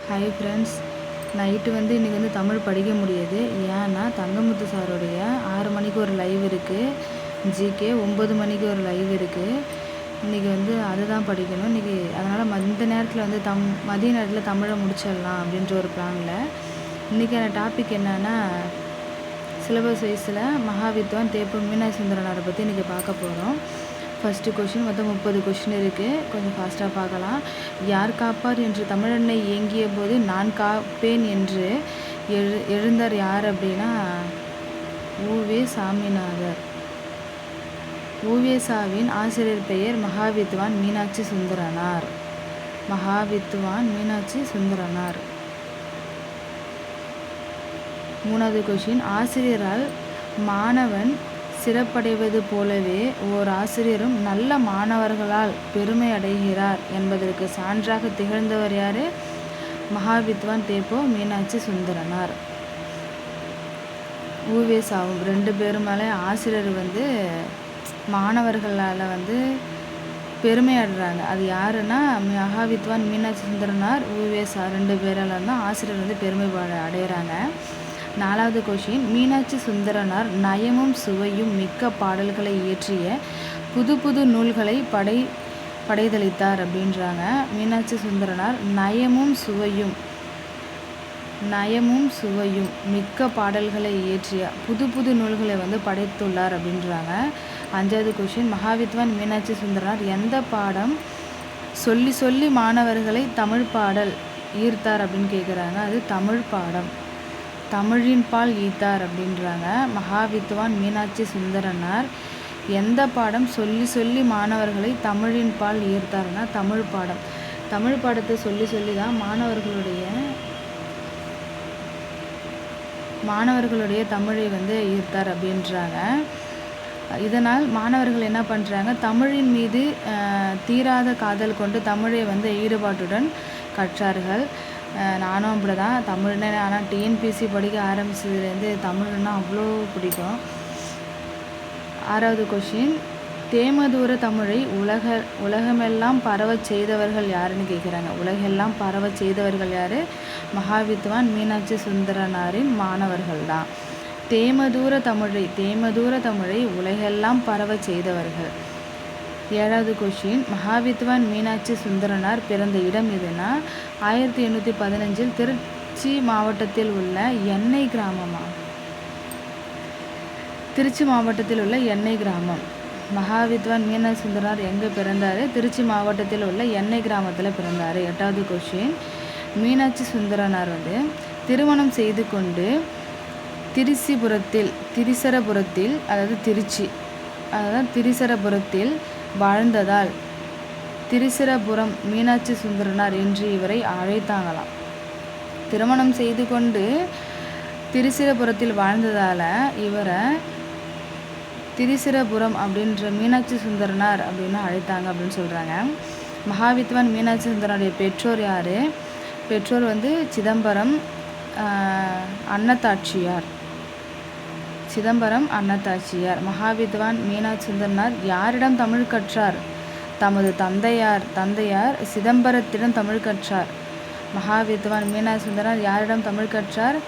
Hi friends. Night இன்றைக்கி தமிழ் படிக்க முடியாது. ஏன்னா தங்கமுத்து சாருடைய 6 மணிக்கு ஒரு லைவ் இருக்குது. ஜிகே 9 மணிக்கு ஒரு லைவ் இருக்குது. இன்றைக்கி அதுதான் படிக்கணும். இன்றைக்கி அதனால் இந்த நேரத்தில் மதிய நேரத்தில் தமிழை முடிச்சிடலாம் அப்படின்ற ஒரு பிளானில். இன்றைக்கான டாபிக் என்னென்னா, சிலபஸ் வைஸில் மகாவித்வான் தேப்பு மீனாட்சி சுந்தரனாரை பற்றி இன்றைக்கி பார்க்க போகிறோம். ஃபஸ்ட்டு கொஷின் மொத்தம் 30 கொஷின் இருக்குது. கொஞ்சம் ஃபாஸ்ட்டாக பார்க்கலாம். யார் காப்பார் என்று தமிழன்னை இயங்கிய போது நான் காப்பேன் என்று எழுந்தார் யார் அப்படின்னா உவே சாமிநாதர். உவேசாவின் ஆசிரியர் பெயர் மகாவித்வான் மீனாட்சி சுந்தரனார். மகாவித்வான் மீனாட்சி சுந்தரனார். 3வது கொஷின், ஆசிரியரால் மாணவன் சிறப்படைவது போலவே ஓர் ஆசிரியரும் நல்ல மாணவர்களால் பெருமை அடைகிறார் என்பதற்கு சான்றாக திகழ்ந்தவர் யார்? மகாவித்வான் தேப்போ மீனாட்சி சுந்தரனார். உவேசாவும் 2 பேரும் மேலே ஆசிரியர் மாணவர்களால் பெருமை அடைகிறாங்க. அது யாருன்னா மகாவித்வான் மீனாட்சி சுந்தரனார், உவேசா 2 பேரால் தான் ஆசிரியர் பெருமை அடைகிறாங்க. 4வது கொஷின், மீனாட்சி சுந்தரனார் நயமும் சுவையும் மிக்க பாடல்களை இயற்றிய புது புது நூல்களை படைத்தளித்தார் அப்படின்றாங்க. மீனாட்சி சுந்தரனார் நயமும் சுவையும் மிக்க பாடல்களை இயற்றிய புது புது நூல்களை படைத்துள்ளார் அப்படின்றாங்க. 5வது கொஷின், மகாவித்வான் மீனாட்சி சுந்தரனார் எந்த பாடம் சொல்லி சொல்லி மாணவர்களை தமிழ் பாடல் ஈர்த்தார் அப்படின்னு கேட்குறாங்க. அது தமிழ் பாடம். தமிழின் பால் ஈத்தார் அப்படின்றாங்க. மகாவித்வான் மீனாட்சி சுந்தரனார் எந்த பாடம் சொல்லி சொல்லி மாணவர்களை தமிழின் பால் ஈர்த்தார்னா தமிழ் பாடம். தமிழ் பாடத்தை சொல்லி சொல்லி தான் மாணவர்களுடைய தமிழை ஈர்த்தார் அப்படின்றாங்க. இதனால் மாணவர்கள் என்ன பண்ணுறாங்க, தமிழின் மீது தீராத காதல் கொண்டு தமிழை ஈடுபாட்டுடன் கற்றார்கள். நானும் அப்படி தான் தமிழ்னு. ஆனால் டிஎன்பிஎஸ்சி படிக்க ஆரம்பித்ததுலேருந்து தமிழ்னா அவ்வளோ பிடிக்கும். 6வது கொஷின், தேமதூர தமிழை உலகமெல்லாம் பரவச் செய்தவர்கள் யாருன்னு கேட்குறாங்க. உலகெல்லாம் பரவச் செய்தவர்கள் யார்? மகாவித்வான் மீனாட்சி சுந்தரனாரின் மாணவர்கள் தான். தேமதூர தமிழை உலகெல்லாம் பரவச் செய்தவர்கள். 7வது கொஷின், மகாவித்வான் மீனாட்சி சுந்தரனார் பிறந்த இடம் எதுனா 1815 திருச்சி மாவட்டத்தில் உள்ள எண்ணெய் கிராமமா? திருச்சி மாவட்டத்தில் உள்ள எண்ணெய் கிராமம். மகாவித்வான் மீனாட்சி சுந்தரனார் எங்கே பிறந்தார்? திருச்சி மாவட்டத்தில் உள்ள எண்ணெய் கிராமத்தில் பிறந்தார். 8வது கொஷின், மீனாட்சி சுந்தரனார் திருமணம் செய்து கொண்டு திரிசரபுரத்தில் அதாவது திரிசரபுரத்தில் வாழ்ந்ததால் திரிசரபுரம் மீனாட்சி சுந்தரனார் என்று இவரை அழைத்தாங்களாம். திருமணம் செய்து கொண்டு திரிசரபுரத்தில் வாழ்ந்ததால் இவரை திரிசரபுரம் அப்படின்ற மீனாட்சி சுந்தரனார் அப்படின்னு அழைத்தாங்க அப்படின்னு சொல்கிறாங்க. மகாவித்வான் மீனாட்சி சுந்தரனுடைய பெற்றோர் யார்? பெற்றோர் சிதம்பரம் அன்னத்தாட்சியார். மகாவித்வான் மீனாட்சி சுந்தரனார் யாரிடம் தமிழ் கற்றார்? தமது தந்தையார் சிதம்பரத்திடம் தமிழ் கற்றார். மகாவித்வான் மீனாட்சி சுந்தரனார் யாரிடம் தமிழ் கற்றார்?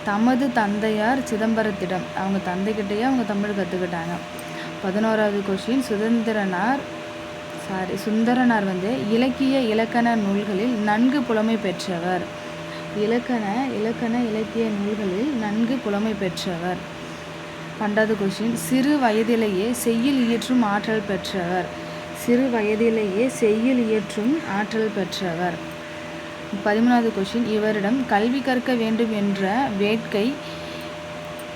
தமது தந்தையார் சிதம்பரத்திடம். அவங்க தந்தைக்கிட்டேயே அவங்க தமிழ் கற்றுக்கிட்டாங்க. 11வது கொஷின், சுந்தரனார் இலக்கிய இலக்கண நூல்களில் நன்கு புலமை பெற்றவர். இலக்கிய நூல்களில் நன்கு புலமை பெற்றவர். 12வது கொஷின், சிறு வயதிலேயே செய்யுள் இயற்றும் ஆற்றல் பெற்றவர். 13வது கொஷின், இவரிடம் கல்வி கற்க வேண்டும் என்ற வேட்கை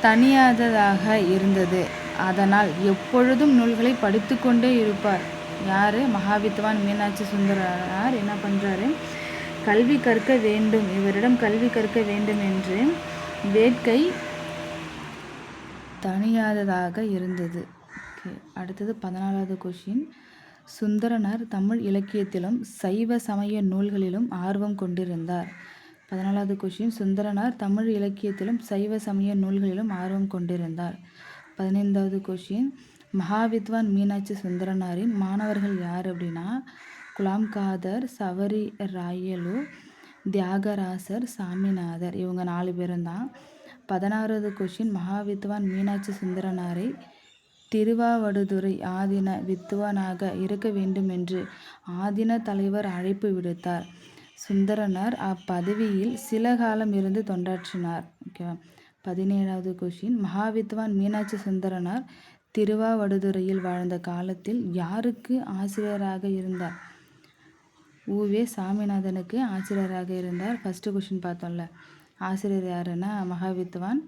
தணியாததாக இருந்தது. அதனால் எப்பொழுதும் நூல்களை படித்து கொண்டே இருப்பார். யார்? மகாவித்வான் மீனாட்சி சுந்தரனார் என்ன பண்ணுறாரு? இவரிடம் கல்வி கற்க வேண்டும் என்று வேட்கை தணியாததாக இருந்தது. அடுத்தது 14வது கொஷின், சுந்தரனார் தமிழ் இலக்கியத்திலும் சைவ சமய நூல்களிலும் ஆர்வம் கொண்டிருந்தார். 14வது கொஷின், சுந்தரனார் தமிழ் இலக்கியத்திலும் சைவ சமய நூல்களிலும் ஆர்வம் கொண்டிருந்தார். 15வது கொஷின், மகாவித்வான் மீனாட்சி சுந்தரனாரின் மாணவர்கள் யார் அப்படின்னா குலாம் காதர், சவரி ராயலு, தியாகராசர், சாமிநாதர் இவங்க 4 பேரும் தான். 16வது கொஷின் மகாவித்வான் மீனாட்சி சுந்தரனாரை திருவாவடுதுறை ஆதீன வித்வானாக இருக்க வேண்டுமென்று ஆதீன தலைவர் அழைப்பு விடுத்தார். சுந்தரனார் அப்பதவியில் சில காலம் இருந்து தொண்டாற்றினார். ஓகேவா. 17வது கொஷின் மகாவித்வான் மீனாட்சி சுந்தரனார் திருவாவடுதுறையில் வாழ்ந்த காலத்தில் யாருக்கு ஆசிரியராக இருந்தார்? உவே சாமிநாதனுக்கு ஆசிரியராக இருந்தார். ஃபஸ்ட்டு கொஷின் பார்த்தோம்ல, ஆசிரியர் யாருன்னா மகாவித்வான்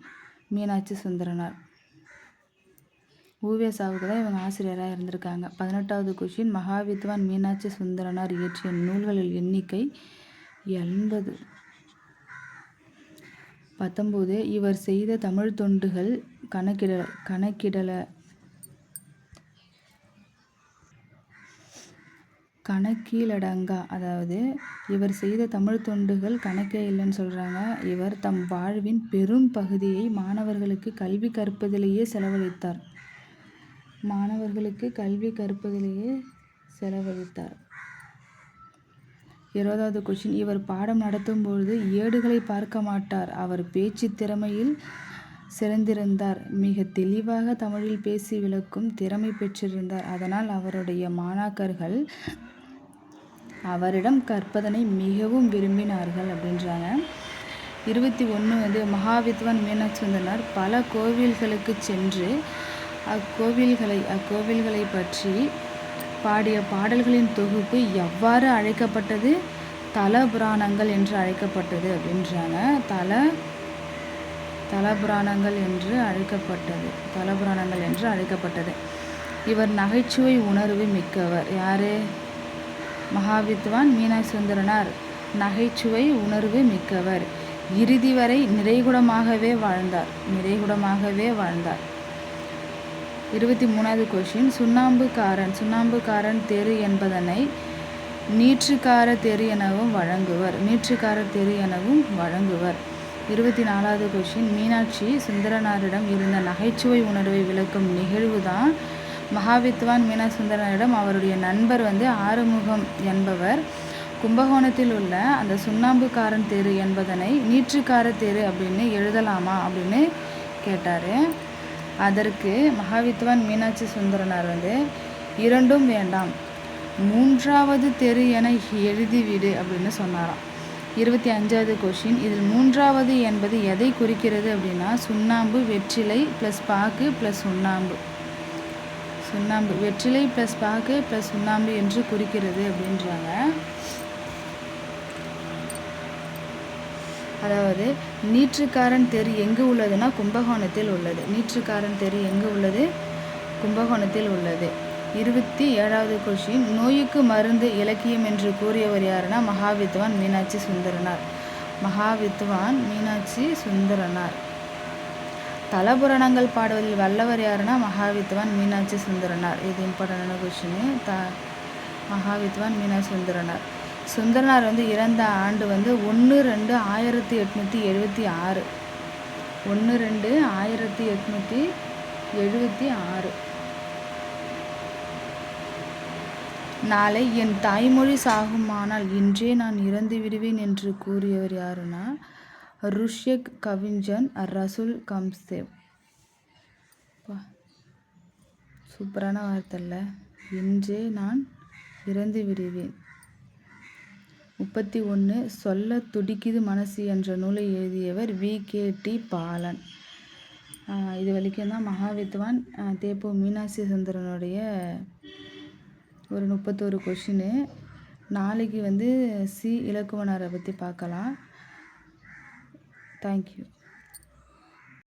மீனாட்சி சுந்தரனார். உவே சாவுக்கு தான் இவங்க ஆசிரியராக இருந்திருக்காங்க. 18வது கொஷின் மகாவித்வான் மீனாட்சி சுந்தரனார் இயற்றிய நூல்களில் எண்ணிக்கை 80. 19 இவர் செய்த தமிழ் தொண்டுகள் கணக்கிலடங்கா. அதாவது இவர் செய்த தமிழ் தொண்டுகள் கணக்கே இல்லைன்னு சொல்கிறாங்க. இவர் தம் வாழ்வின் பெரும் பகுதியை மாணவர்களுக்கு கல்வி கற்பதிலேயே செலவழித்தார். 20வது கொஷின் இவர் பாடம் நடத்தும் பொழுது ஏடுகளை பார்க்க மாட்டார். அவர் பேச்சு திறமையில் சிறந்திருந்தார். மிக தெளிவாக தமிழில் பேசி விளக்கும் திறமை பெற்றிருந்தார். அதனால் அவருடைய மாணாக்கர்கள் அவரிடம் கற்பதனை மிகவும் விரும்பினார்கள் அப்படின்றாங்க. 21 மகாவித்வான் மீனாட்சி சுந்தரனார் பல கோவில்களுக்கு சென்று அக்கோவில்களை பற்றி பாடிய பாடல்களின் தொகுப்பு எவ்வாறு அழைக்கப்பட்டது? தலபுராணங்கள் என்று அழைக்கப்பட்டது அப்படின்றாங்க. தலபுராணங்கள் என்று அழைக்கப்பட்டது. இவர் நகைச்சுவை உணர்வு மிக்கவர். யாரு? மகாவித்வான் மீனாட்சி சுந்தரனார் நகைச்சுவை உணர்வு மிக்கவர். இறுதி வரை நிறைகுடமாகவே வாழ்ந்தார். 23வது கொஷின் சுண்ணாம்புக்காரன் தெரு என்பதனை நீற்றுக்கார தெரு எனவும் வழங்குவர். 24வது கொஷின் மீனாட்சி சுந்தரனாரிடம் இருந்த நகைச்சுவை உணர்வை விளக்கும் நிகழ்வுதான் மகாவித்வான் மீனாட்சி சுந்தரனாரிடம் அவருடைய நண்பர் ஆறுமுகம் என்பவர் கும்பகோணத்தில் உள்ள அந்த சுண்ணாம்புக்காரன் தெரு என்பதனை நீற்றுக்கார தெரு அப்படின்னு எழுதலாமா அப்படின்னு கேட்டார். அதற்கு மகாவித்வான் மீனாட்சி சுந்தரனார் இரண்டும் வேண்டாம், 3வது தெரு என எழுதிவிடு அப்படின்னு சொன்னாராம். 25வது கொஷின் இதில் 3வது என்பது எதை குறிக்கிறது அப்படின்னா சுண்ணாம்பு, வெற்றிலை ப்ளஸ் பாக்கு ப்ளஸ் சுண்ணாம்பு வெற்றிலை ப்ளஸ் பாக்கு ப்ளஸ் சுண்ணாம்பு என்று குறிக்கிறது அப்படின்றாங்க. அதாவது நீற்றுக்காரன் தெரு எங்கு உள்ளதுன்னா கும்பகோணத்தில் உள்ளது. நீற்றுக்காரன் தெரு எங்கு உள்ளது? கும்பகோணத்தில் உள்ளது. 27வது கொஷின் நோய்க்கு மருந்து இலக்கியம் என்று கூறியவர் யாருன்னா மகாவித்வான் மீனாட்சி சுந்தரனார். தலபுராணங்கள் பாடுவதில் வல்லவர் யாருன்னா மகாவித்வான் மீனாட்சி சுந்தரனார். இது இம்பார்ட்டண்டான கொஷின். மகாவித்வான் மீனாட்சி சுந்தரனார். சுந்தரனார் இறந்த ஆண்டு 1/2/1876. 1/2/1876. நாளை என் தாய்மொழி சாகுமானால் இன்றே நான் இறந்து விடுவேன் என்று கூறியவர் யாருன்னா ருஷ்யக் கவிஞன் ரசூல் கம்சேவ். சூப்பரான வார்த்தைல்ல, இன்றே நான் இறந்து விடுவேன். 31 சொல்ல துடிக்குது மனசு என்ற நூலை எழுதியவர் V.K.T. பாலன். இது வரைக்கும் தான் மகாவித்வான் தேப்பு மீனாட்சி சுந்தரனுடைய ஒரு 31 கொஷின். நாளைக்கு சி இலக்குவனாரை பற்றி பார்க்கலாம். தேங்க்யூ.